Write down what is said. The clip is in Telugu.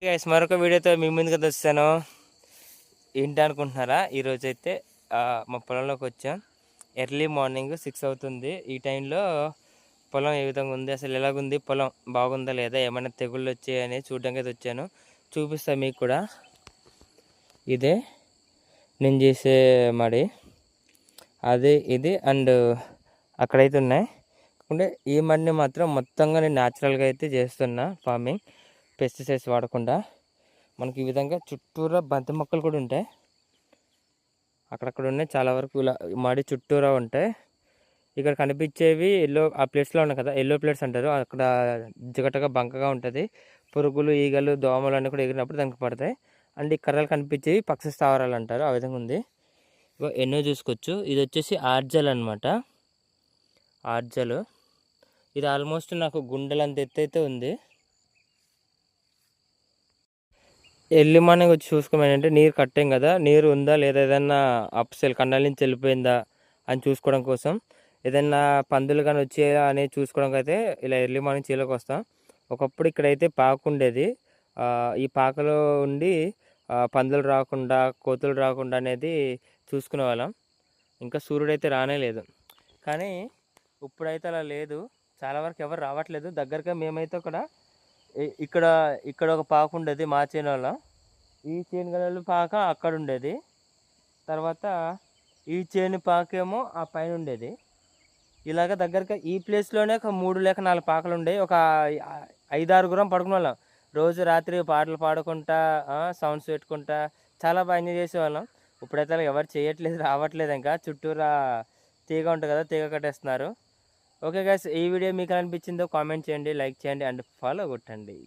గైస్ మరొక వీడియోతో మీ ముందుకు వచ్చాను. ఏంటి అనుకుంటున్నారా? ఈరోజైతే మా పొలంలోకి వచ్చాం. ఎర్లీ మార్నింగ్ 6 అవుతుంది. ఈ టైంలో పొలం ఏ విధంగా ఉంది, అసలు ఎలాగుంది, పొలం బాగుందా లేదా, ఏమైనా తెగుళ్ళు వచ్చాయని చూడడానికి అయితే వచ్చాను. చూపిస్తా మీకు కూడా. ఇదే నేను చేసే మడి, అది ఇది అండ్ అక్కడైతే ఉన్నాయి. అంటే ఈ మడిని మాత్రం మొత్తంగా నేను న్యాచురల్గా అయితే చేస్తున్నా ఫార్మింగ్, పెస్టిసైడ్స్ వాడకుండా. మనకి ఈ విధంగా చుట్టూరా బంతి మొక్కలు కూడా ఉంటాయి. అక్కడక్కడ ఉన్నాయి, చాలా వరకు ఇలా మడి చుట్టూరా ఉంటాయి. ఇక్కడ కనిపించేవి ఎల్లో, ఆ ప్లేట్స్లో ఉన్నాయి కదా, ఎల్లో ప్లేట్స్ అంటారు. అక్కడ జిగటగా బంకగా ఉంటుంది. పురుగులు, ఈగలు, దోమలు అన్నీ కూడా ఎగిరినప్పుడు దానికి పడతాయి. అండ్ ఈ కర్రలు కనిపించేవి పక్షి స్థావరాలు అంటారు. ఆ విధంగా ఉంది. ఎన్నో చూసుకోవచ్చు. ఇది వచ్చేసి ఆర్జల్ అనమాట. ఆర్జలు ఇది ఆల్మోస్ట్ నాకు గుండెలంత ఎత్తు అయితే ఉంది. ఎర్లీ మార్నింగ్ వచ్చి చూసుకోమని, నీరు కట్టాం కదా, నీరు ఉందా లేదా, ఏదైనా అప్సెల్ కన్నాల నుంచి వెళ్ళిపోయిందా అని చూసుకోవడం కోసం, ఏదైనా పందులు కానీ వచ్చాయా అనేది చూసుకోవడానికి అయితే ఇలా ఎర్లీ మార్నింగ్ చీలోకి వస్తాం. ఒకప్పుడు ఇక్కడైతే పాకు ఉండేది. ఈ పాకలో ఉండి పందులు రాకుండా, కోతులు రాకుండా అనేది చూసుకునే వాళ్ళం. ఇంకా సూర్యుడు అయితే రానే లేదు. కానీ ఇప్పుడైతే అలా లేదు. చాలా వరకు ఎవరు రావట్లేదు దగ్గరగా. మేమైతే కూడా ఇక్కడ ఇక్కడ ఒక పాక ఉండేది మా చేనులో. ఈ చేను పాక అక్కడ ఉండేది. తర్వాత ఈ చేను పాకేమో ఆ పైన ఉండేది. ఇలాగ దగ్గరగా ఈ ప్లేస్లోనే ఒక 3 లేక 4 పాకలు ఉండేవి. ఒక 5-6 పడుకునే వాళ్ళం. రోజు రాత్రి పాటలు పాడుకుంటా, సౌండ్స్ పెట్టుకుంటా చాలా బాగా ఎంజాయ్ చేసేవాళ్ళం. ఇప్పుడైతే అలా ఎవరు చేయట్లేదు, రావట్లేదు. ఇంకా చుట్టూరా తీగ ఉంటుంది కదా, తీగ కట్టేస్తున్నారు. ఓకే గైస్, ఈ వీడియో మీకు అనిపించిందో కామెంట్ చేయండి, లైక్ చేయండి అండ్ ఫాలో కొట్టండి.